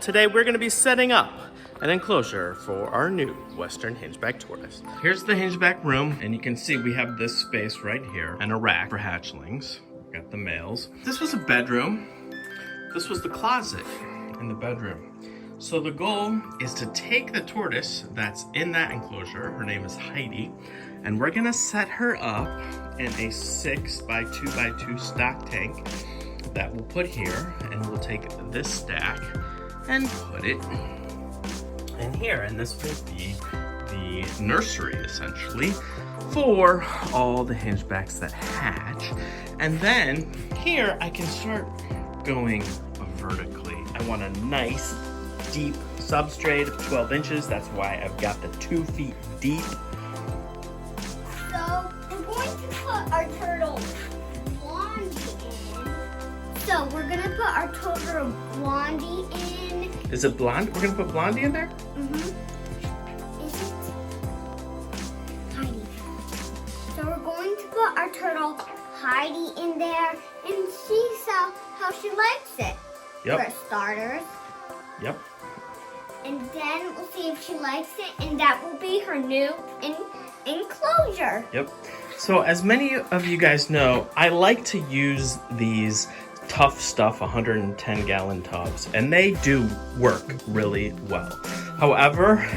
Today we're going to be setting up an enclosure for our new Western Hingeback tortoise. Here's the Hingeback room, and you can see we have this space right here and a rack for hatchlings. We've got the males. This was a bedroom. This was the closet in the bedroom. So the goal is to take the tortoise that's in that enclosure, her name is Heidi, and we're gonna set her up in a 6x2x2 stock tank that we'll put here, and we'll take this stack and put it in here, and this will be the nursery essentially for all the Hingebacks that hatch. And then here I can start going vertically. I want a nice deep substrate of 12 inches. That's why I've got the 2 feet deep. So we're going to put our turtle Blondie in. So we're gonna put our turtle Blondie in. Is it blonde? We're gonna put Blondie in there? Mm-hmm. Is it? Heidi. So we're going to put our turtle Heidi in there and see how she likes it. Yep. For starters. Yep. And then we'll see if she likes it, and that will be her new enclosure. Yep. So as many of you guys know, I like to use these Tough Stuff 110-gallon tubs, and they do work really well. However,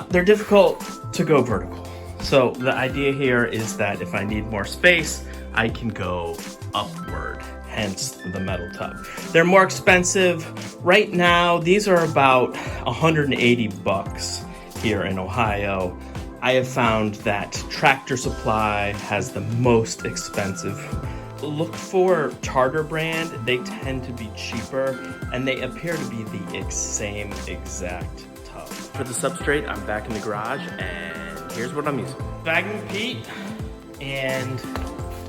they're difficult to go vertical. So the idea here is that if I need more space, I can go upward, hence the metal tub. They're more expensive. Right now, these are about 180 bucks here in Ohio. I have found that Tractor Supply has the most expensive. Look for Charter brand. They tend to be cheaper, and they appear to be the same exact tub. For the substrate, I'm back in the garage, and here's what I'm using. Sphagnum peat and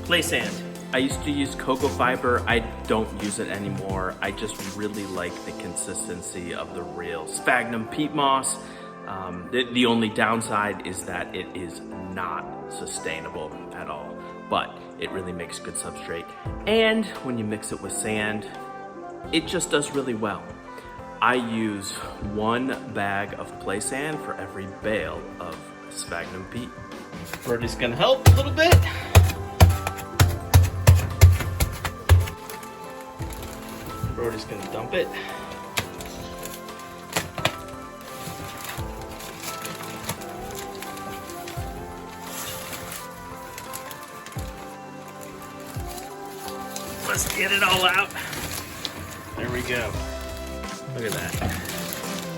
play sand. I used to use cocoa fiber. I don't use it anymore. I just really like the consistency of the real sphagnum peat moss. The only downside is that it is not sustainable at all, but it really makes good substrate. And when you mix it with sand, it just does really well. I use 1 bag of play sand for every bale of sphagnum peat. Birdie's gonna help a little bit. Birdie's gonna dump it. Let's get it all out. There we go. Look at that.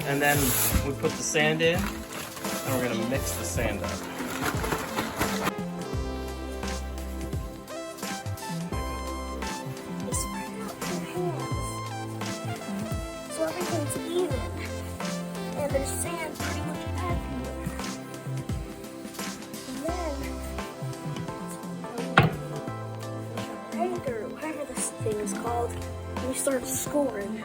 And then we put the sand in, and we're gonna mix the sand up. So everything's even. And there's sand pretty much everywhere. And then, or whatever this thing is called, we start scoring.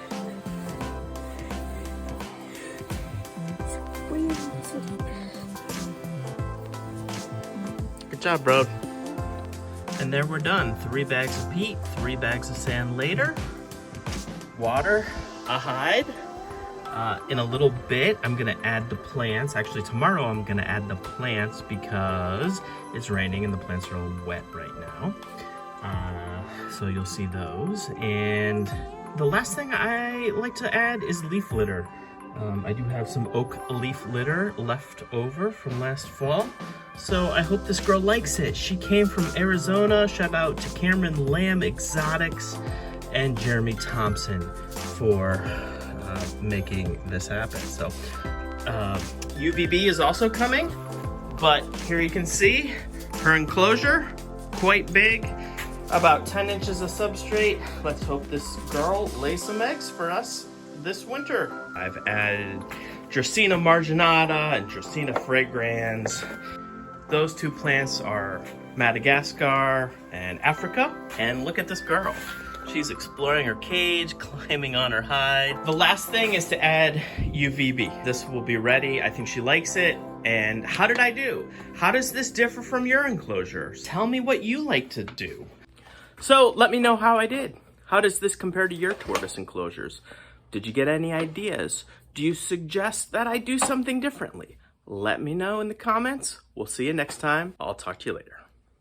Good job, bro. And there we're done. 3 bags of peat, 3 bags of sand later. Water, a hide. In a little bit, I'm gonna add the plants. Actually, tomorrow I'm gonna add the plants because it's raining and the plants are all wet right now. So you'll see those. And the last thing I like to add is leaf litter. I do have some oak leaf litter left over from last fall. So I hope this girl likes it. She came from Arizona. Shout out to Cameron Lamb Exotics and Jeremy Thompson for making this happen. So UVB is also coming, but here you can see her enclosure, quite big, about 10 inches of substrate. Let's hope this girl lays some eggs for us this winter. I've added Dracaena marginata and Dracaena fragrans. Those 2 plants are Madagascar and Africa. And look at this girl. She's exploring her cage, climbing on her hide. The last thing is to add UVB. This will be ready. I think she likes it. And how did I do? How does this differ from your enclosures? Tell me what you like to do. So let me know how I did. How does this compare to your tortoise enclosures? Did you get any ideas? Do you suggest that I do something differently? Let me know in the comments. We'll see you next time. I'll talk to you later.